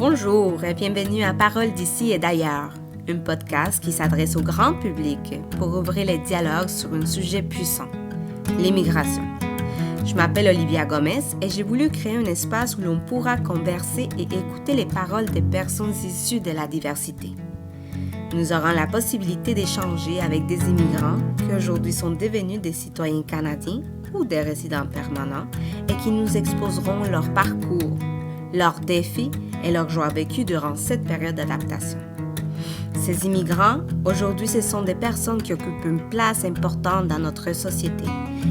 Bonjour et bienvenue à Paroles d'ici et d'ailleurs, un podcast qui s'adresse au grand public pour ouvrir les dialogues sur un sujet puissant, l'immigration. Je m'appelle Olivia Gomez et j'ai voulu créer un espace où l'on pourra converser et écouter les paroles des personnes issues de la diversité. Nous aurons la possibilité d'échanger avec des immigrants qui aujourd'hui sont devenus des citoyens canadiens ou des résidents permanents et qui nous exposeront leur parcours, leurs défis et leurs joies vécues durant cette période d'adaptation. Ces immigrants, aujourd'hui, ce sont des personnes qui occupent une place importante dans notre société.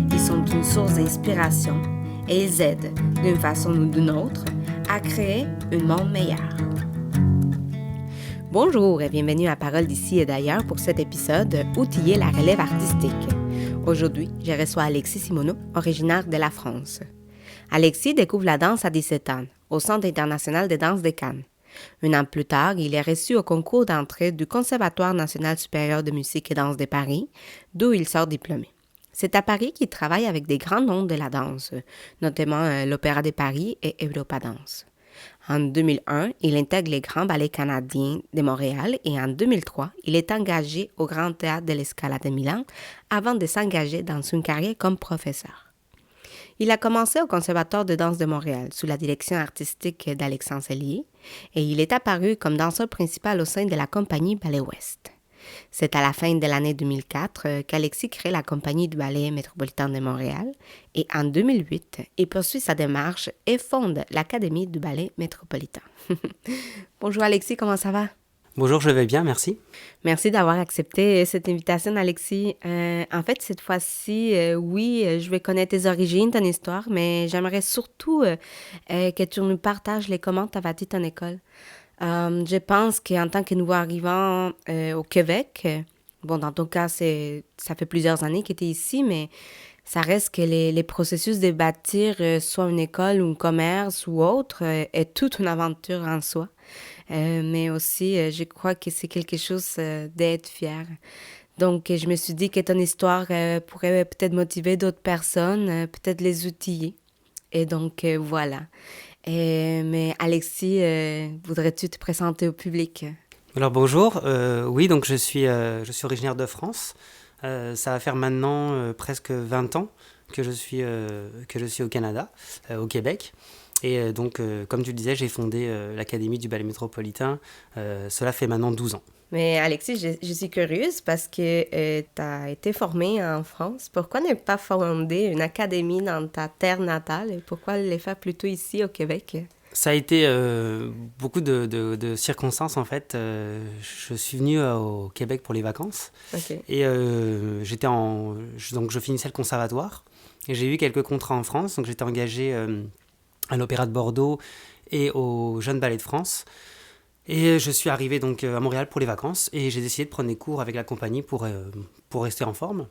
Ils sont une source d'inspiration et ils aident, d'une façon ou d'une autre, à créer un monde meilleur. Bonjour et bienvenue à Paroles d'ici et d'ailleurs pour cet épisode « Outiller la relève artistique ». Aujourd'hui, je reçois Alexis Simoneau, originaire de la France. Alexis découvre la danse à 17 ans, au Centre international de danse de Cannes. Un an plus tard, il est reçu au concours d'entrée du Conservatoire national supérieur de musique et danse de Paris, d'où il sort diplômé. C'est à Paris qu'il travaille avec des grands noms de la danse, notamment l'Opéra de Paris et Europa Danse. En 2001, il intègre les Grands Ballets canadiens de Montréal et en 2003, il est engagé au Grand Théâtre de la Scala de Milan avant de s'engager dans une carrière comme professeur. Il a commencé au Conservatoire de danse de Montréal sous la direction artistique d'Alexandre Sellier et il est apparu comme danseur principal au sein de la compagnie Ballet Ouest. C'est à la fin de l'année 2004 qu'Alexis crée la compagnie du Ballet métropolitain de Montréal et en 2008, il poursuit sa démarche et fonde l'Académie du Ballet métropolitain. Bonjour Alexis, comment ça va? Bonjour, je vais bien, merci. Merci d'avoir accepté cette invitation, Alexis. En fait, cette fois-ci, je vais connaître tes origines, ton histoire, mais j'aimerais surtout que tu nous partages les comment tu as bâti ton école. Je pense qu'en tant que nouveau arrivant au Québec, dans ton cas, ça fait plusieurs années que tu es ici, mais ça reste que les processus de bâtir soit une école ou un commerce ou autre est toute une aventure en soi. Mais aussi, je crois que c'est quelque chose d'être fier. Donc, je me suis dit que ton histoire pourrait peut-être motiver d'autres personnes, peut-être les outiller. Et donc, voilà. Mais Alexis, voudrais-tu te présenter au public? Alors bonjour, oui, donc je suis originaire de France. Ça va faire maintenant presque 20 ans que je suis au Canada, au Québec. Et donc, comme tu le disais, j'ai fondé l'Académie du Ballet métropolitain. Cela fait maintenant 12 ans. Mais Alexis, je suis curieuse parce que tu as été formé en France. Pourquoi ne pas fonder une académie dans ta terre natale et pourquoi le faire plutôt ici au Québec? Ça a été beaucoup de circonstances en fait. Je suis venu au Québec pour les vacances. Okay. Et donc je finissais le conservatoire et j'ai eu quelques contrats en France. Donc j'étais engagé à l'Opéra de Bordeaux et au Jeune Ballet de France. Et je suis arrivé donc à Montréal pour les vacances et j'ai décidé de prendre des cours avec la compagnie pour rester en forme.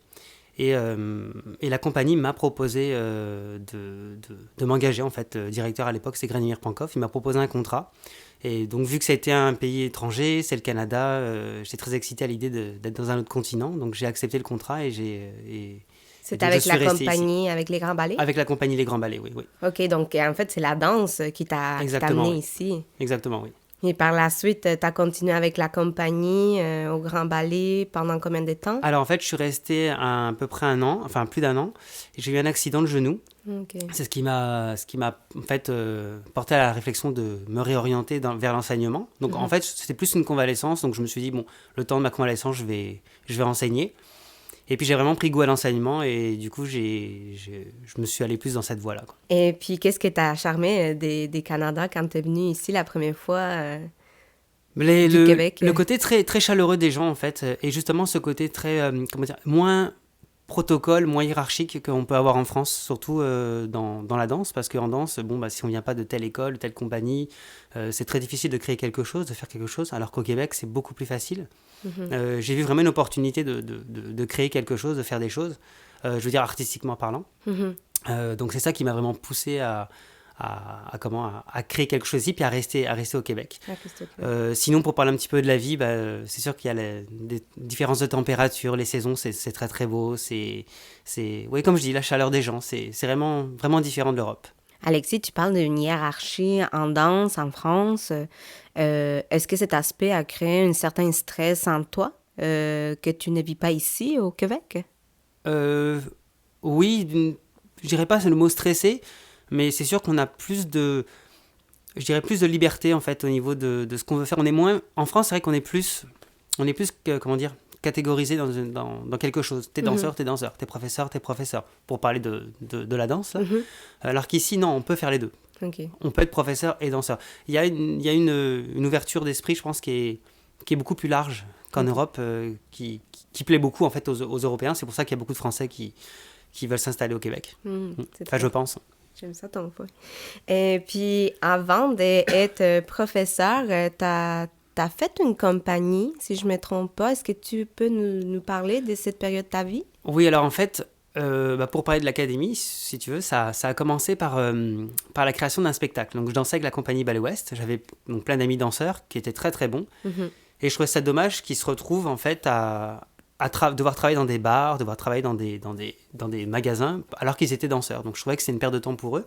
Et la compagnie m'a proposé de m'engager, en fait. Directeur à l'époque, c'est Granimir Pankov. Il m'a proposé un contrat. Et donc, vu que ça a été un pays étranger, c'est le Canada, j'étais très excité à l'idée d'être dans un autre continent. Donc, j'ai accepté le contrat et c'est avec la compagnie, ici. Avec les Grands Ballets? Avec la compagnie Les Grands Ballets, oui. OK, donc en fait, c'est la danse qui t'a amené ici. Exactement, oui. Et par la suite, tu as continué avec la compagnie au Grand Ballet pendant combien de temps? Alors en fait, je suis resté à peu près un an, enfin plus d'un an. Et j'ai eu un accident de genou. Okay. C'est ce qui m'a en fait porté à la réflexion de me réorienter vers l'enseignement. Donc en fait, c'était plus une convalescence. Donc je me suis dit, bon, le temps de ma convalescence, je vais enseigner. Et puis j'ai vraiment pris goût à l'enseignement et du coup, je me suis allé plus dans cette voie-là, quoi. Et puis, qu'est-ce que t'as charmé des Canada quand t'es venu ici la première fois du Québec? Le côté très, très chaleureux des gens, en fait, et justement ce côté très, moins protocole, moins hiérarchique qu'on peut avoir en France, surtout dans la danse, parce qu'en danse, si on vient pas de telle école, de telle compagnie, c'est très difficile de créer quelque chose, de faire quelque chose, alors qu'au Québec, c'est beaucoup plus facile. J'ai vu vraiment une opportunité de créer quelque chose, de faire des choses, je veux dire artistiquement parlant. Donc c'est ça qui m'a vraiment poussé à créer quelque chose ici, puis à rester au Québec. Sinon, pour parler un petit peu de la vie, c'est sûr qu'il y a des différences de température, les saisons, c'est très très beau. Oui, comme je dis, la chaleur des gens, c'est vraiment, vraiment différent de l'Europe. Alexis, tu parles d'une hiérarchie en danse en France. Est-ce que cet aspect a créé un certain stress en toi que tu ne vis pas ici au Québec? Oui, je dirais pas c'est le mot stressé, mais c'est sûr qu'on a je dirais plus de liberté en fait au niveau de ce qu'on veut faire. On est moins, en France, c'est vrai on est plus comment dire, catégorisé dans quelque chose. T'es danseur, t'es danseur, t'es professeur, pour parler de la danse. Là. Alors qu'ici, non, on peut faire les deux. OK. On peut être professeur et danseur. Il y a une ouverture d'esprit, je pense, qui est beaucoup plus large qu'en Europe, qui plaît beaucoup en fait aux Européens. C'est pour ça qu'il y a beaucoup de Français qui veulent s'installer au Québec. Enfin, je pense. J'aime ça ton point. Et puis, avant d'être professeur, t'as fait une compagnie, si je ne me trompe pas. Est-ce que tu peux nous parler de cette période de ta vie? Oui, alors en fait, pour parler de l'académie, si tu veux, ça a commencé par la création d'un spectacle. Donc, je dansais avec la compagnie Ballet Ouest. J'avais donc plein d'amis danseurs qui étaient très très bons. Et je trouvais ça dommage qu'ils se retrouvent en fait à devoir travailler dans des bars, devoir travailler dans des magasins, alors qu'ils étaient danseurs. Donc je trouvais que c'était une perte de temps pour eux.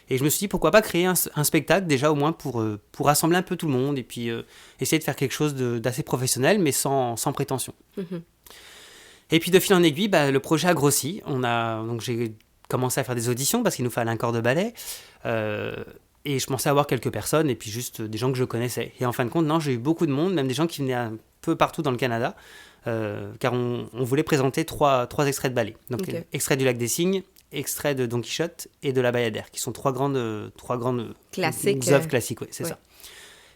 Et je me suis dit, pourquoi pas créer un spectacle, déjà au moins pour rassembler un peu tout le monde, et puis essayer de faire quelque chose d'assez professionnel, mais sans prétention. Et puis de fil en aiguille, le projet a grossi. Donc j'ai commencé à faire des auditions, parce qu'il nous fallait un corps de ballet. Et je commençais à voir quelques personnes, et puis juste des gens que je connaissais. Et en fin de compte, non, j'ai eu beaucoup de monde, même des gens qui venaient un peu partout dans le Canada, car on voulait présenter trois extraits de ballet. Donc, extrait du Lac des Cygnes, extrait de Don Quichotte et de La Bayadère, qui sont trois grandes œuvres classiques, ouais, c'est ça.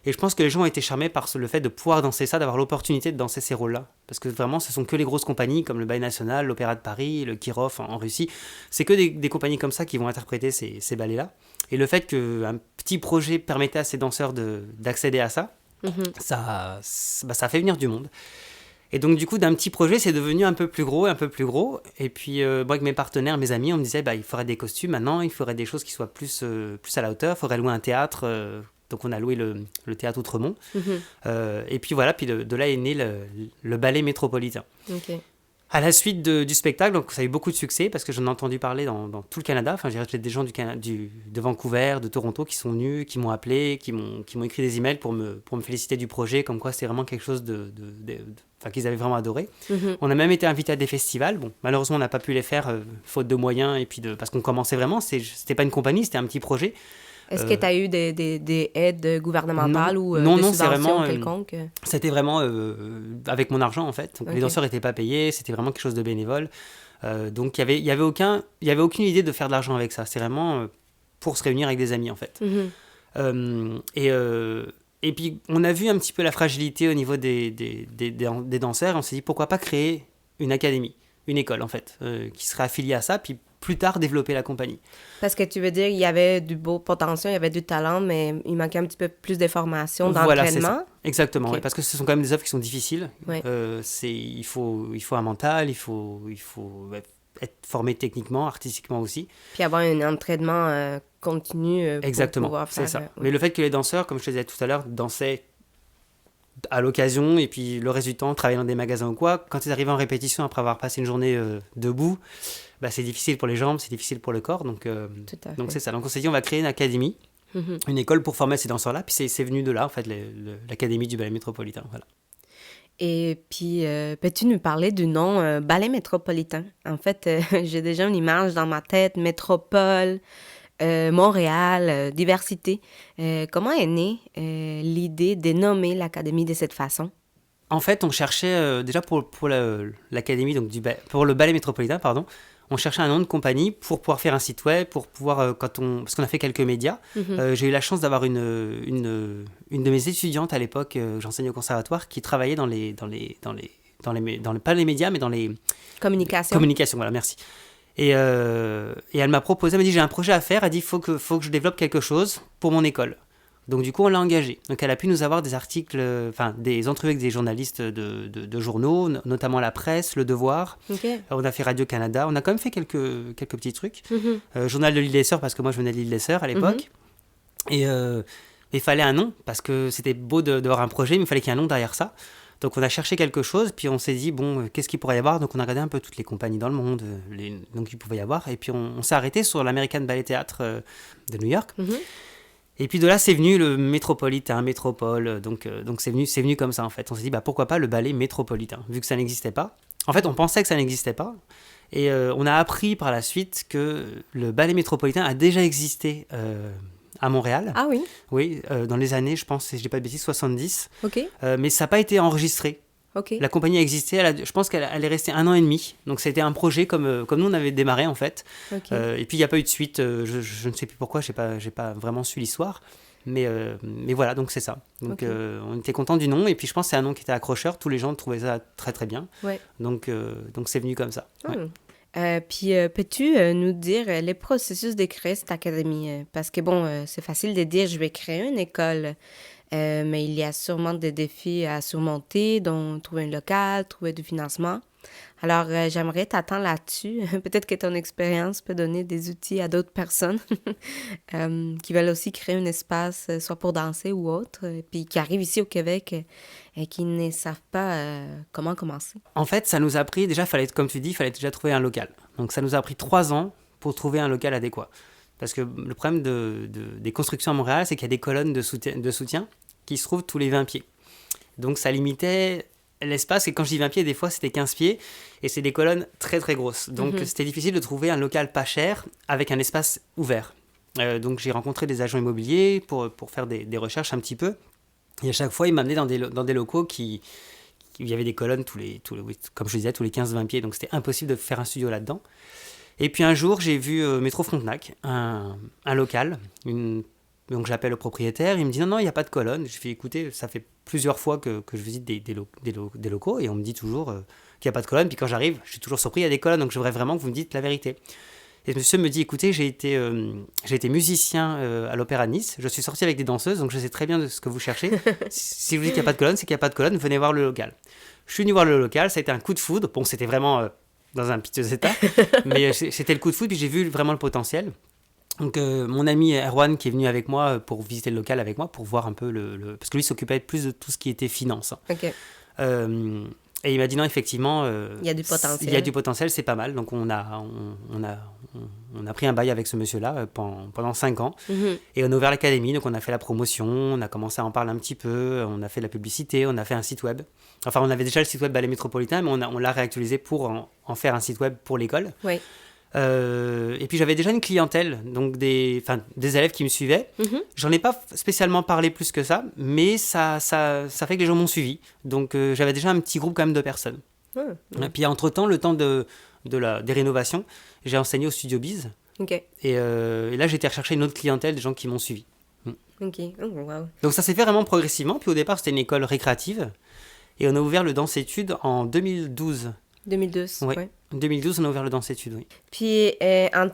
Et je pense que les gens ont été charmés par le fait de pouvoir danser ça, d'avoir l'opportunité de danser ces rôles-là. Parce que vraiment, ce sont que les grosses compagnies comme le Ballet National, l'Opéra de Paris, le Kirov en Russie. C'est que des compagnies comme ça qui vont interpréter ces ballets-là. Et le fait qu'un petit projet permettait à ces danseurs d'accéder à ça, ça fait venir du monde. Et donc, du coup, d'un petit projet, c'est devenu un peu plus gros. Et puis, moi, avec mes partenaires, mes amis, on me disait, il faudrait des costumes maintenant, il faudrait des choses qui soient plus à la hauteur, il faudrait louer un théâtre. Donc, on a loué le théâtre Outremont. Et puis, voilà, puis de là est né le ballet métropolitain. À la suite du spectacle, donc, ça a eu beaucoup de succès parce que j'en ai entendu parler dans tout le Canada. Enfin, j'ai des gens de Vancouver, de Toronto qui sont venus, qui m'ont appelé, qui m'ont écrit des emails pour me féliciter du projet, comme quoi c'était vraiment quelque chose qu'ils avaient vraiment adoré. On a même été invités à des festivals. Bon, malheureusement, on n'a pas pu les faire faute de moyens et puis parce qu'on commençait vraiment. C'était pas une compagnie, c'était un petit projet. Est-ce que tu as eu des aides gouvernementales ou non, des c'est subventions vraiment, quelconques? C'était vraiment avec mon argent, en fait. Donc, les danseurs n'étaient pas payés, c'était vraiment quelque chose de bénévole. Donc, il y avait aucune idée de faire de l'argent avec ça. C'est vraiment pour se réunir avec des amis, en fait. Et puis, on a vu un petit peu la fragilité au niveau des danseurs. On s'est dit, pourquoi pas créer une académie, une école, en fait, qui serait affiliée à ça, puis plus tard développer la compagnie. Parce que tu veux dire, il y avait du beau potentiel, il y avait du talent, mais il manquait un petit peu plus de formation, d'entraînement. Voilà, c'est ça. Exactement, ouais, parce que ce sont quand même des œuvres qui sont difficiles. Il faut un mental, il faut être formé techniquement, artistiquement aussi. Puis avoir un entraînement continu exactement, pour pouvoir faire... c'est ça. Mais le fait que les danseurs, comme je te disais tout à l'heure, dansaient à l'occasion, et puis le reste du temps, travailler dans des magasins ou quoi, quand ils arrivaient en répétition après avoir passé une journée debout, c'est difficile pour les jambes, c'est difficile pour le corps, donc c'est ça. Donc on s'est dit, on va créer une académie, une école pour former ces danseurs-là, puis c'est venu de là, en fait, l'académie du ballet métropolitain, voilà. Et puis, peux-tu nous parler du nom ballet métropolitain? En fait, j'ai déjà une image dans ma tête, métropole, Montréal, diversité. Comment est née l'idée de nommer l'académie de cette façon? En fait, on cherchait, déjà pour l'académie, donc pour le ballet métropolitain, pardon, on cherchait un nom de compagnie pour pouvoir faire un site web, pour pouvoir, parce qu'on a fait quelques médias. J'ai eu la chance d'avoir une de mes étudiantes à l'époque, j'enseignais au conservatoire, qui travaillait pas les médias, mais dans les... Communication, voilà, merci. Et elle m'a proposé, elle m'a dit, j'ai un projet à faire, elle dit, faut que je développe quelque chose pour mon école. Donc du coup, on l'a engagée. Donc elle a pu nous avoir des articles, des entrevues avec des journalistes de journaux, notamment La Presse, Le Devoir. On a fait Radio-Canada. On a quand même fait quelques petits trucs. Journal de l'Île-et-Sœurs, parce que moi je venais de l'Île-et-Sœurs à l'époque. Et il fallait un nom, parce que c'était beau d'avoir un projet, mais il fallait qu'il y ait un nom derrière ça. Donc on a cherché quelque chose, puis on s'est dit, bon, qu'est-ce qu'il pourrait y avoir? Donc on a regardé un peu toutes les compagnies dans le monde, donc il pouvait y avoir, et puis on s'est arrêté sur l'American Ballet Theatre de New York. Et puis de là, c'est venu le métropolitain, métropole, donc c'est venu comme ça en fait. On s'est dit, pourquoi pas le ballet métropolitain, vu que ça n'existait pas. En fait, on pensait que ça n'existait pas, et on a appris par la suite que le ballet métropolitain a déjà existé à Montréal. Ah oui? Oui, dans les années, je pense, si je dis pas de bêtises, 70. OK. Mais ça n'a pas été enregistré. OK. La compagnie a existé, je pense qu'elle est restée 1 an et demi. Donc c'était un projet comme nous on avait démarré en fait. OK. Et puis il n'y a pas eu de suite. Je ne sais plus pourquoi, j'ai pas vraiment su l'histoire. Mais voilà, donc c'est ça. Donc on était content du nom. Et puis je pense que c'est un nom qui était accrocheur. Tous les gens trouvaient ça très très bien. Ouais. Donc c'est venu comme ça. Ouais. Puis, peux-tu nous dire les processus de créer cette académie? Parce que, bon, c'est facile de dire je vais créer une école, mais il y a sûrement des défis à surmonter, dont trouver un local, trouver du financement. Alors, j'aimerais t'attendre là-dessus. Peut-être que ton expérience peut donner des outils à d'autres personnes qui veulent aussi créer un espace, soit pour danser ou autre, puis qui arrivent ici au Québec et qui ne savent pas comment commencer. En fait, ça nous a pris, déjà, comme tu dis, il fallait déjà trouver un local. Donc ça nous a pris 3 ans pour trouver un local adéquat. Parce que le problème des constructions à Montréal, c'est qu'il y a des colonnes de soutien qui se trouvent tous les 20 pieds. Donc ça limitait l'espace, et quand je dis 20 pieds, des fois c'était 15 pieds, et c'est des colonnes très très grosses. Donc c'était difficile de trouver un local pas cher avec un espace ouvert. Donc j'ai rencontré des agents immobiliers pour faire des recherches un petit peu, et à chaque fois ils m'amenaient dans des locaux qui il y avait des colonnes comme je disais, tous les 15-20 pieds, donc c'était impossible de faire un studio là-dedans. Et puis un jour j'ai vu Métro Frontenac, un local, donc j'appelle le propriétaire, il me dit non, il n'y a pas de colonne. Je fais écoutez, ça fait plusieurs fois que je visite des locaux et on me dit toujours qu'il n'y a pas de colonne. Puis quand j'arrive, je suis toujours surpris, il y a des colonnes, donc je voudrais vraiment que vous me dites la vérité. Et le monsieur me dit écoutez, j'ai été musicien à l'Opéra de Nice, je suis sorti avec des danseuses, donc je sais très bien de ce que vous cherchez. Si je vous dis qu'il n'y a pas de colonne, c'est qu'il n'y a pas de colonne, venez voir le local. Je suis venu voir le local, ça a été un coup de foudre. Bon, c'était vraiment dans un piteux état, mais c'était le coup de foudre, puis j'ai vu vraiment le potentiel. Donc mon ami Erwan qui est venu avec moi pour visiter le local avec moi, pour voir un peu parce que lui s'occupait plus de tout ce qui était finance. OK. Et il m'a dit non, effectivement, il y a du potentiel. Il y a du potentiel, c'est pas mal. Donc on a pris un bail avec ce monsieur-là pendant 5 ans. Et on a ouvert l'académie, donc on a fait la promotion, on a commencé à en parler un petit peu, on a fait de la publicité, on a fait un site web. Enfin, on avait déjà le site web Ballet Métropolitain, mais on l'a réactualisé pour en faire un site web pour l'école. Oui. Et puis j'avais déjà une clientèle, donc des élèves qui me suivaient. J'en ai pas spécialement parlé plus que ça, mais ça fait que les gens m'ont suivi. Donc j'avais déjà un petit groupe quand même de personnes. Et puis entre-temps, le temps des rénovations, j'ai enseigné au Studio Biz. Okay. Et là, j'ai été rechercher une autre clientèle, des gens qui m'ont suivi. Ok, oh, wow. Donc ça s'est fait vraiment progressivement. Puis au départ, c'était une école récréative. Et on a ouvert le Danse-Études en 2012. 2012, oui. Ouais. En 2012, on a ouvert le Danse-Études, oui. Puis, en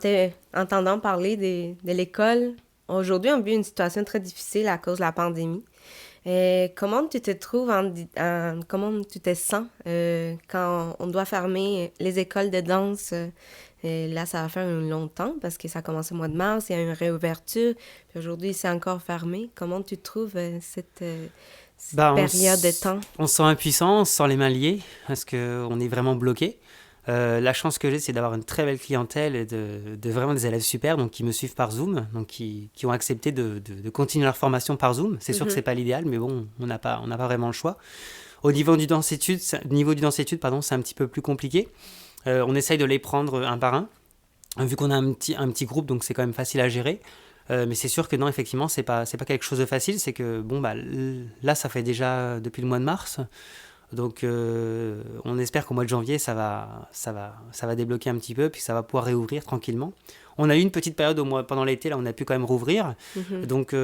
t'entendant parler de l'école, aujourd'hui, on vit une situation très difficile à cause de la pandémie. Comment tu te trouves, comment tu te sens quand on doit fermer les écoles de danse? Et là, ça va faire un long temps parce que ça a commencé au mois de mars, il y a une réouverture, puis aujourd'hui, c'est encore fermé. Comment tu trouves cette période de temps? On se sent impuissant, on se sent les mains liées parce qu'on est vraiment bloqué. La chance que j'ai, c'est d'avoir une très belle clientèle et de vraiment des élèves super, donc qui me suivent par Zoom, donc qui ont accepté de continuer leur formation par Zoom. C'est sûr que c'est pas l'idéal, mais bon, on n'a pas vraiment le choix. Au niveau du Danse-Études, c'est un petit peu plus compliqué. On essaye de les prendre un par un, vu qu'on a un petit groupe, donc c'est quand même facile à gérer. Mais c'est sûr que non, effectivement, c'est pas quelque chose de facile. C'est que là, ça fait déjà depuis le mois de mars. Donc on espère qu'au mois de janvier, ça va débloquer un petit peu, puis ça va pouvoir réouvrir tranquillement. On a eu une petite période pendant l'été, là on a pu quand même rouvrir. Donc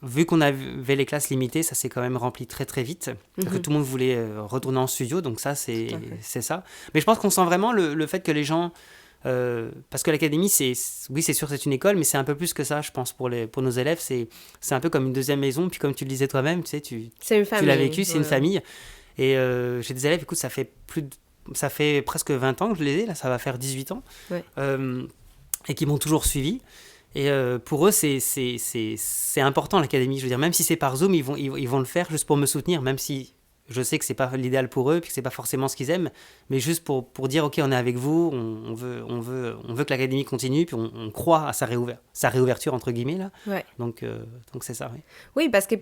vu qu'on avait les classes limitées, ça s'est quand même rempli très très vite. Que tout le monde voulait retourner en studio, donc ça c'est ça. Mais je pense qu'on sent vraiment le fait que les gens... parce que l'académie, c'est sûr, c'est une école, mais c'est un peu plus que ça, je pense, pour nos élèves. C'est un peu comme une deuxième maison, puis comme tu le disais toi-même, tu sais, tu l'as vécu, c'est une famille. Et j'ai des élèves, écoute, ça fait presque 20 ans que je les ai, là, ça va faire 18 ans, et qui m'ont toujours suivi. Et pour eux, c'est important, l'académie. Je veux dire, même si c'est par Zoom, ils vont le faire juste pour me soutenir, même si je sais que c'est pas l'idéal pour eux, puis que c'est pas forcément ce qu'ils aiment, mais juste pour dire, ok, on est avec vous, on veut que l'académie continue, puis on croit à sa réouverture, entre guillemets, là. Ouais. Donc c'est ça, oui. Oui, parce que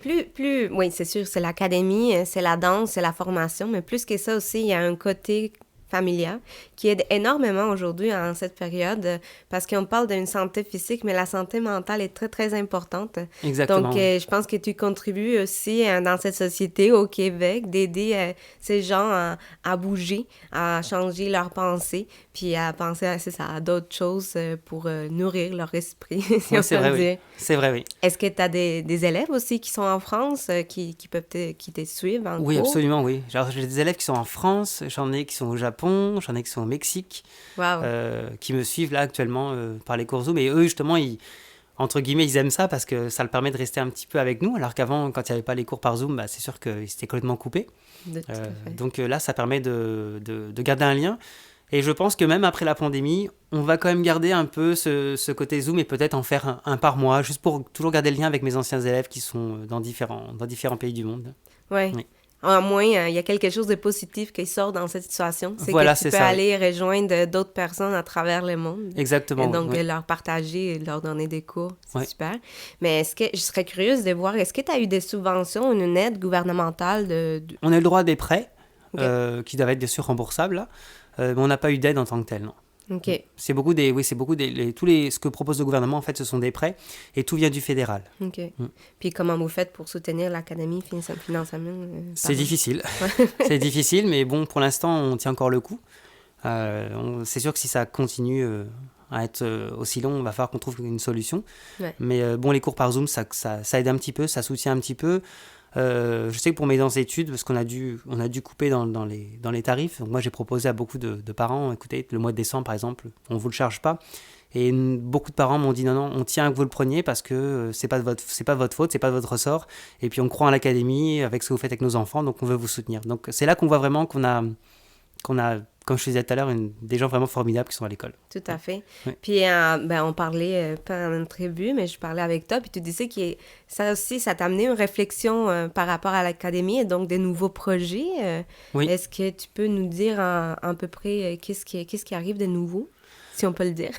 oui, c'est sûr, c'est l'académie, c'est la danse, c'est la formation, mais plus que ça aussi, il y a un côté familial qui aide énormément aujourd'hui en cette période parce qu'on parle d'une santé physique, mais la santé mentale est très, très importante. Exactement. Donc, je pense que tu contribues aussi dans cette société au Québec d'aider ces gens à bouger, à changer leurs pensées, puis à penser à d'autres choses pour nourrir leur esprit, si on c'est peut vrai, le dire. Oui. C'est vrai, oui. Est-ce que tu as des élèves aussi qui sont en France, qui te suivent en Oui, cours? absolument, oui. Genre, j'ai des élèves qui sont en France, j'en ai qui sont au Japon, j'en ai qui sont au Mexique, Wow. qui me suivent là actuellement par les cours Zoom. Et eux, justement, entre guillemets, ils aiment ça parce que ça leur permet de rester un petit peu avec nous. Alors qu'avant, quand il n'y avait pas les cours par Zoom, c'est sûr qu'ils étaient complètement coupés. Donc là, ça permet de garder un lien. Et je pense que même après la pandémie, on va quand même garder un peu ce côté Zoom et peut-être en faire un par mois, juste pour toujours garder le lien avec mes anciens élèves qui sont dans différents pays du monde. Ouais. Oui. Au moins, il y a quelque chose de positif qui sort dans cette situation. C'est voilà, que tu peux aller rejoindre d'autres personnes à travers le monde. Exactement. Et donc, leur partager et leur donner des cours. C'est super. Mais je serais curieuse de voir, est-ce que tu as eu des subventions, une aide gouvernementale? On a le droit à des prêts qui doivent être bien sûr remboursables, là. Mais on n'a pas eu d'aide en tant que telle, non. OK. C'est beaucoup ce que propose le gouvernement, en fait, ce sont des prêts et tout vient du fédéral. OK. Puis comment vous faites pour soutenir l'académie financièrement? C'est difficile. C'est difficile, mais bon, pour l'instant, on tient encore le coup. C'est sûr que si ça continue à être aussi long, il va falloir qu'on trouve une solution. Ouais. Mais bon, les cours par Zoom, ça aide un petit peu, ça soutient un petit peu. Je sais que pour mes études, parce qu'on a dû couper dans les tarifs, donc moi j'ai proposé à beaucoup de parents, écoutez, le mois de décembre par exemple, on ne vous le charge pas. Et beaucoup de parents m'ont dit non, on tient à que vous le preniez parce que c'est pas votre faute, c'est pas de votre ressort. Et puis on croit en l'académie avec ce que vous faites avec nos enfants, donc on veut vous soutenir. Donc c'est là qu'on voit vraiment qu'on a, comme je disais tout à l'heure, des gens vraiment formidables qui sont à l'école. Tout à fait. Oui. Puis, on parlait, pas en entrevue, mais je parlais avec toi, puis tu disais que ça aussi, ça t'a amené une réflexion par rapport à l'académie et donc des nouveaux projets. Oui. Est-ce que tu peux nous dire à peu près qu'est-ce qui arrive de nouveau, si on peut le dire?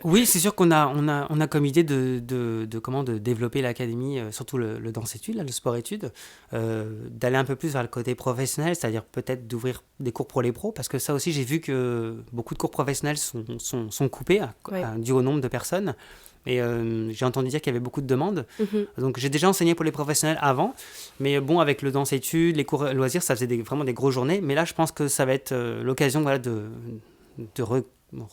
Oui, c'est sûr qu'on a comme idée de développer l'académie, surtout le danse-études, le sport-études, d'aller un peu plus vers le côté professionnel, c'est-à-dire peut-être d'ouvrir des cours pour les pros, parce que ça aussi, j'ai vu que beaucoup de cours professionnels sont coupés dû au nombre de personnes. Et j'ai entendu dire qu'il y avait beaucoup de demandes. Mm-hmm. Donc j'ai déjà enseigné pour les professionnels avant, mais bon, avec le danse-études, les cours loisirs, ça faisait vraiment des grosses journées. Mais là, je pense que ça va être l'occasion de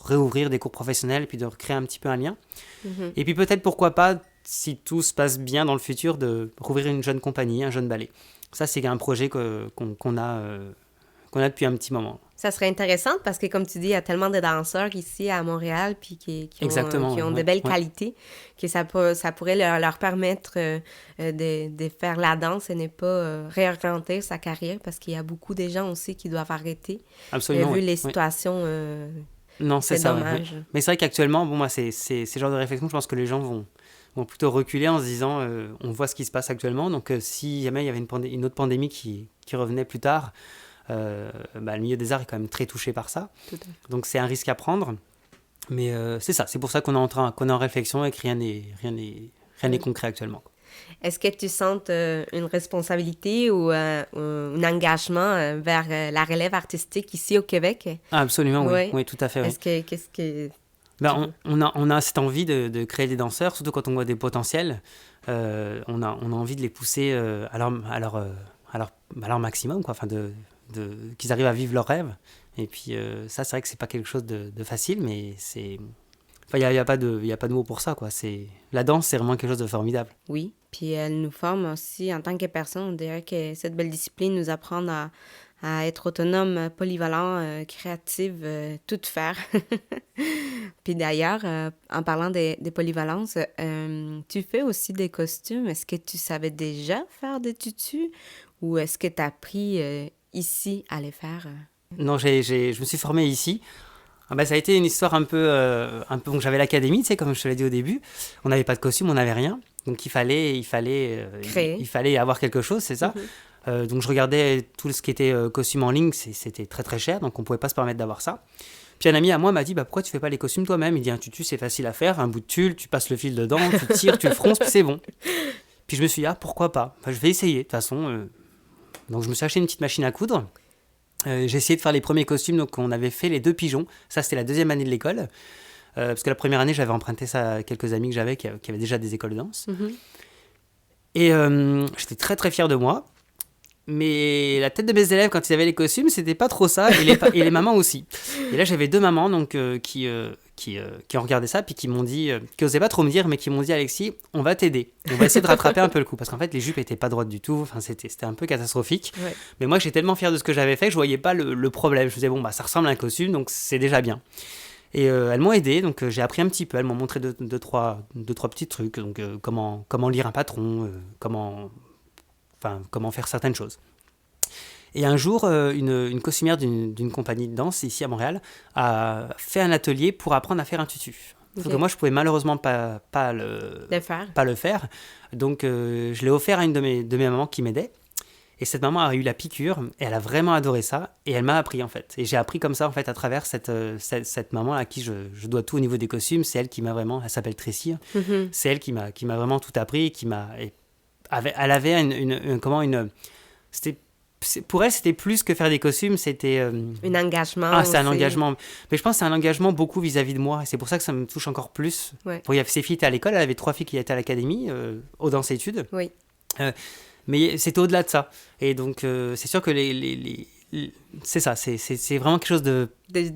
réouvrir des cours professionnels et puis de recréer un petit peu un lien. Mm-hmm. Et puis peut-être, pourquoi pas, si tout se passe bien dans le futur, de rouvrir une jeune compagnie, un jeune ballet. Ça, c'est un projet qu'on a depuis un petit moment. Ça serait intéressant parce que, comme tu dis, il y a tellement de danseurs ici à Montréal puis qui ont de belles qualités que ça pourrait leur permettre de faire la danse et ne pas réorienter sa carrière parce qu'il y a beaucoup de gens aussi qui doivent arrêter. Absolument, vu les situations... non, c'est ça. Dommage. Ouais. Mais c'est vrai qu'actuellement, bon, moi, c'est ce genre de réflexion, je pense que les gens vont plutôt reculer en se disant on voit ce qui se passe actuellement. Donc, si jamais il y avait une autre pandémie qui revenait plus tard, le milieu des arts est quand même très touché par ça. Donc, c'est un risque à prendre. Mais c'est ça. C'est pour ça qu'on est en réflexion et que rien n'est concret actuellement. Est-ce que tu sens une responsabilité ou un engagement vers la relève artistique ici au Québec? Ah, absolument, oui, tout à fait. Oui. Qu'est-ce que on a cette envie de créer des danseurs, surtout quand on voit des potentiels. On a envie de les pousser à leur maximum, quoi, qu'ils arrivent à vivre leurs rêves. Et puis ça, c'est vrai que c'est pas quelque chose de facile, mais c'est... Il n'y a pas de mots pour ça, quoi. La danse, c'est vraiment quelque chose de formidable. Oui, puis elle nous forme aussi en tant que personne. On dirait que cette belle discipline nous apprend à être autonome, polyvalent, créative, tout faire. Puis d'ailleurs, en parlant des polyvalences, tu fais aussi des costumes. Est-ce que tu savais déjà faire des tutus ou est-ce que tu as appris ici à les faire? Non, je me suis formé ici. Ça a été une histoire un peu donc j'avais l'académie, tu sais, comme je te l'ai dit au début. On n'avait pas de costume, on n'avait rien. Donc il fallait avoir quelque chose, c'est ça. Donc je regardais tout ce qui était costume en ligne, c'était très très cher, donc on pouvait pas se permettre d'avoir ça. Puis un ami à moi m'a dit, pourquoi tu fais pas les costumes toi-même? Il dit, un tutu c'est facile à faire, un bout de tulle, tu passes le fil dedans, tu tires, tu le fronces, puis c'est bon. Puis je me suis dit, pourquoi pas? Je vais essayer, de toute façon. Donc je me suis acheté une petite machine à coudre. J'ai essayé de faire les premiers costumes, donc on avait fait les 2 pigeons. Ça, c'était la 2e année de l'école. Parce que la première année, j'avais emprunté ça à quelques amis que j'avais qui avaient déjà des écoles de danse. Mm-hmm. Et j'étais très très fier de moi. Mais la tête de mes élèves, quand ils avaient les costumes, c'était pas trop ça. Et les mamans aussi. Et là, j'avais 2 mamans donc, qui ont regardé ça, puis qui m'ont dit, qui n'osaient pas trop me dire, mais qui m'ont dit, Alexis, on va t'aider. On va essayer de rattraper un peu le coup. Parce qu'en fait, les jupes n'étaient pas droites du tout. Enfin, c'était un peu catastrophique. Ouais. Mais moi, j'étais tellement fier de ce que j'avais fait que je voyais pas le problème. Je me disais, ça ressemble à un costume, donc c'est déjà bien. Et elles m'ont aidé, donc j'ai appris un petit peu. Elles m'ont montré deux, trois petits trucs. Donc, comment lire un patron, comment faire certaines choses. Et un jour, une costumière d'une compagnie de danse ici à Montréal a fait un atelier pour apprendre à faire un tutu. Okay. Donc moi, je pouvais malheureusement pas le faire. Donc je l'ai offert à une de mes mamans qui m'aidait. Et cette maman a eu la piqûre et elle a vraiment adoré ça. Et elle m'a appris en fait. Et j'ai appris comme ça en fait à travers cette maman à qui je dois tout au niveau des costumes. C'est elle qui m'a vraiment, elle s'appelle Tracy. Mm-hmm. C'est elle qui m'a vraiment tout appris. Elle avait pour elle, c'était plus que faire des costumes, c'était... un engagement. Ah, c'est un engagement. Mais je pense que c'est un engagement beaucoup vis-à-vis de moi. Et c'est pour ça que ça me touche encore plus. Ouais. Bon, ces filles étaient à l'école, elle avait 3 filles qui étaient à l'académie, aux danses-études. Oui. Mais c'était au-delà de ça. Et donc, c'est sûr que c'est ça, c'est vraiment quelque chose de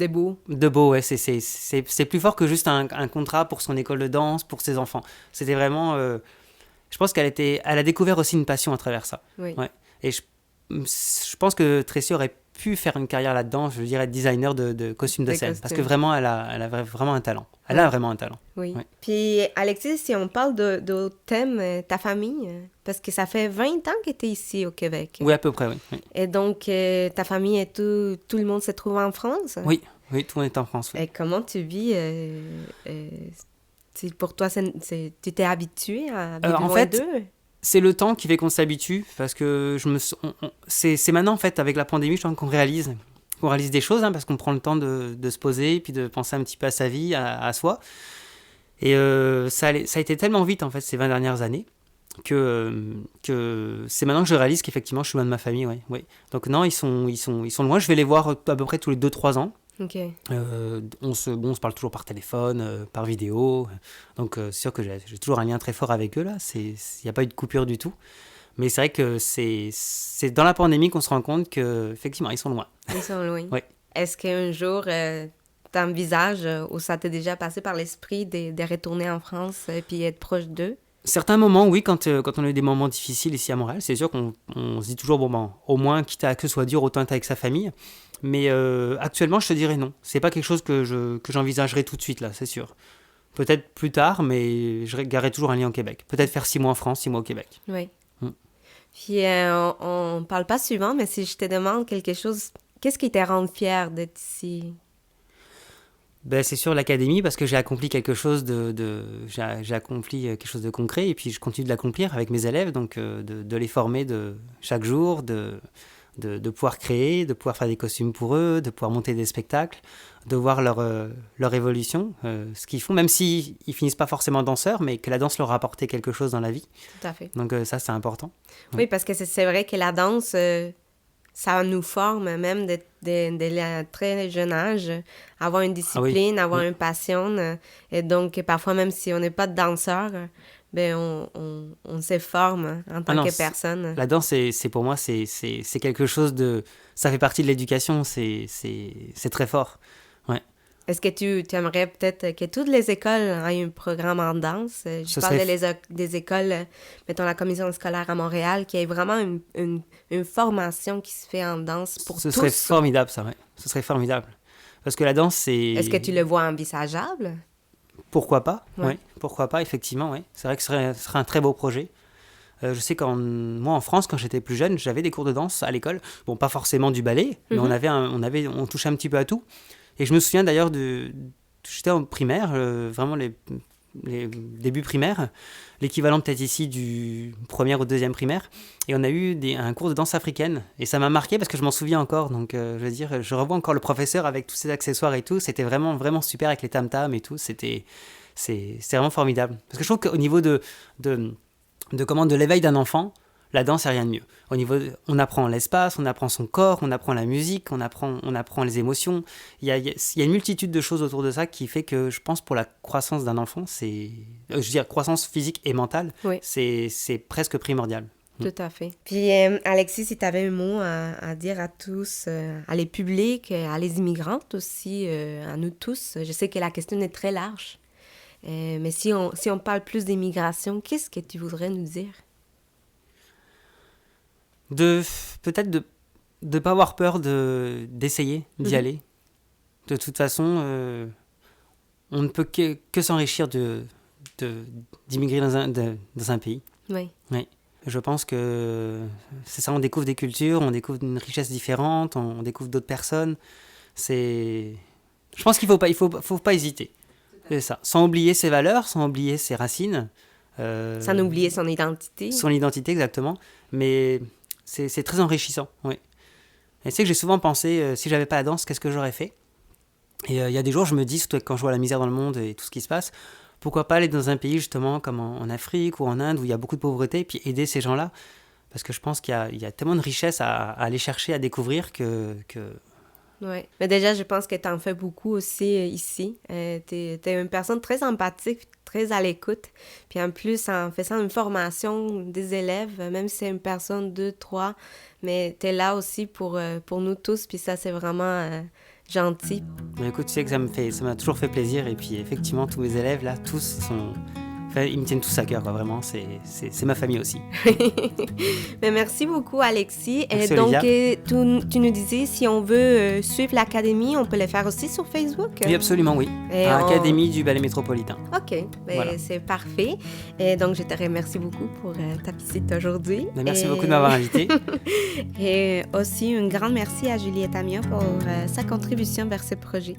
beau. De beau, ouais. C'est plus fort que juste un contrat pour son école de danse, pour ses enfants. C'était vraiment... je pense elle a découvert aussi une passion à travers ça. Oui. Ouais. Et je pense que Tracy aurait pu faire une carrière là-dedans, je dirais designer de costumes de scène, parce que vraiment, elle a vraiment un talent. Elle a vraiment un talent. Oui. Ouais. Puis, Alexis, si on parle de thème, ta famille, parce que ça fait 20 ans que tu es ici au Québec. Oui, à peu près, oui. Et donc, ta famille et tout le monde se trouve en France? Oui, tout le monde est en France. Oui. Et comment tu vis pour toi, tu t'es habitué à vivre loin d'eux? C'est le temps qui fait qu'on s'habitue, parce que c'est maintenant, en fait, avec la pandémie, je pense qu'on réalise des choses, parce qu'on prend le temps de se poser, puis de penser un petit peu à sa vie, à soi. Et ça a été tellement vite, en fait, ces 20 dernières années, que c'est maintenant que je réalise qu'effectivement, je suis loin de ma famille. Ouais. Donc non, ils sont loin. Je vais les voir à peu près tous les 2-3 ans. Okay. On se parle toujours par téléphone, par vidéo. Donc c'est sûr que j'ai toujours un lien très fort avec eux là. Il n'y a pas eu de coupure du tout. Mais c'est vrai que c'est dans la pandémie qu'on se rend compte qu'effectivement ils sont loin. Ils sont loin. Oui. Est-ce qu'un jour t'envisages ou ça t'est déjà passé par l'esprit de retourner en France et puis être proche d'eux? Certains moments, oui, quand on a eu des moments difficiles ici à Montréal, c'est sûr qu'on se dit toujours, au moins, quitte à que ce soit dur, autant être avec sa famille. Mais actuellement, je te dirais non. C'est pas quelque chose que j'envisagerais tout de suite, là, c'est sûr. Peut-être plus tard, mais je garderai toujours un lien au Québec. Peut-être faire 6 mois en France, 6 mois au Québec. Oui. Puis, on parle pas souvent, mais si je te demande quelque chose, qu'est-ce qui te rend fière d'être ici? C'est sûr l'académie, parce que j'ai accompli quelque chose j'ai accompli quelque chose de concret, et puis je continue de l'accomplir avec mes élèves, donc de les former chaque jour, de pouvoir créer, de pouvoir faire des costumes pour eux, de pouvoir monter des spectacles, de voir leur évolution, ce qu'ils font, même s'ils finissent pas forcément danseurs, mais que la danse leur a apporté quelque chose dans la vie. Tout à fait. Donc ça, c'est important. Oui, parce que c'est vrai que la danse... ça nous forme même dès un très jeune âge, avoir une discipline, avoir une passion. Et donc, parfois, même si on n'est pas de danseur, on se forme en tant que personne. La danse, pour moi, c'est quelque chose de... Ça fait partie de l'éducation, c'est très fort. Ouais. Est-ce que tu aimerais peut-être que toutes les écoles aient un programme en danse? Je parle des écoles, mettons la commission scolaire à Montréal, qui ait vraiment une formation qui se fait en danse pour tous. Ce serait formidable, ça, ouais. Ce serait formidable. Parce que la danse, c'est... Est-ce que tu le vois envisageable? Pourquoi pas, oui. Pourquoi pas, effectivement, oui. C'est vrai que ce serait un très beau projet. Je sais moi, en France, quand j'étais plus jeune, j'avais des cours de danse à l'école. Bon, pas forcément du ballet, mais on touchait un petit peu à tout. Et je me souviens d'ailleurs j'étais en primaire, vraiment les débuts primaires, l'équivalent peut-être ici du première ou deuxième primaire, et on a eu un cours de danse africaine, et ça m'a marqué parce que je m'en souviens encore, donc je veux dire, je revois encore le professeur avec tous ses accessoires et tout, c'était vraiment, vraiment super avec les tam-tams et tout, c'est vraiment formidable. Parce que je trouve qu'au niveau de l'éveil d'un enfant, la danse, c'est rien de mieux. On apprend l'espace, on apprend son corps, on apprend la musique, on apprend les émotions. Il y a une multitude de choses autour de ça qui fait que je pense pour la croissance d'un enfant, je veux dire croissance physique et mentale, oui. c'est presque primordial. Tout à fait. Puis Alexis, si tu avais un mot à dire à tous, à les publics, à les immigrantes aussi, à nous tous, je sais que la question est très large, mais si on parle plus d'immigration, qu'est-ce que tu voudrais nous dire? Peut-être de ne pas avoir peur d'essayer d'y aller. De toute façon, on ne peut que s'enrichir d'immigrer dans un pays. Oui. Oui. Je pense que c'est ça, on découvre des cultures, on découvre une richesse différente, on découvre d'autres personnes. Je pense qu'il faut pas hésiter. C'est ça. Sans oublier ses valeurs, sans oublier ses racines. Sans oublier son identité. Son identité, exactement. Mais c'est très enrichissant, oui. Et c'est que j'ai souvent pensé, si j'avais pas la danse, qu'est-ce que j'aurais fait? Et il y a des jours, je me dis, surtout quand je vois la misère dans le monde et tout ce qui se passe, pourquoi pas aller dans un pays justement comme en Afrique ou en Inde où il y a beaucoup de pauvreté, puis aider ces gens-là? Parce que je pense qu'il y a tellement de richesses à aller chercher, à découvrir que... Oui, mais déjà, je pense que tu en fais beaucoup aussi ici. Tu es une personne très empathique, très à l'écoute. Puis en plus, en faisant une formation des élèves, même si c'est une personne, 2, 3, mais tu es là aussi pour nous tous. Puis ça, c'est vraiment gentil. Mais écoute, tu sais que ça m'a toujours fait plaisir. Et puis effectivement, tous mes élèves, là, ils me tiennent tous à cœur, quoi, vraiment. C'est ma famille aussi. Mais merci beaucoup, Alexis. Merci, donc, Olivia. tu nous disais, si on veut suivre l'Académie, on peut le faire aussi sur Facebook? Oui, absolument, oui. Académie du Ballet Métropolitain. OK, voilà. C'est parfait. Et donc, je te remercie beaucoup pour ta visite aujourd'hui. Merci beaucoup de m'avoir invité. Et aussi, un grand merci à Juliette Amia pour sa contribution vers ce projet.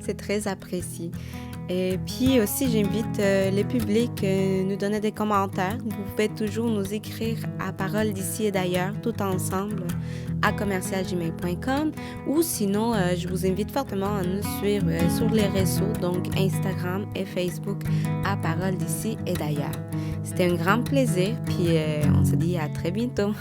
C'est très apprécié. Et puis aussi, j'invite le public à nous donner des commentaires. Vous pouvez toujours nous écrire à Parole d'ici et d'ailleurs, tout ensemble, à commercialgmail.com. Ou sinon, je vous invite fortement à nous suivre sur les réseaux, donc Instagram et Facebook, à Parole d'ici et d'ailleurs. C'était un grand plaisir, puis on se dit à très bientôt.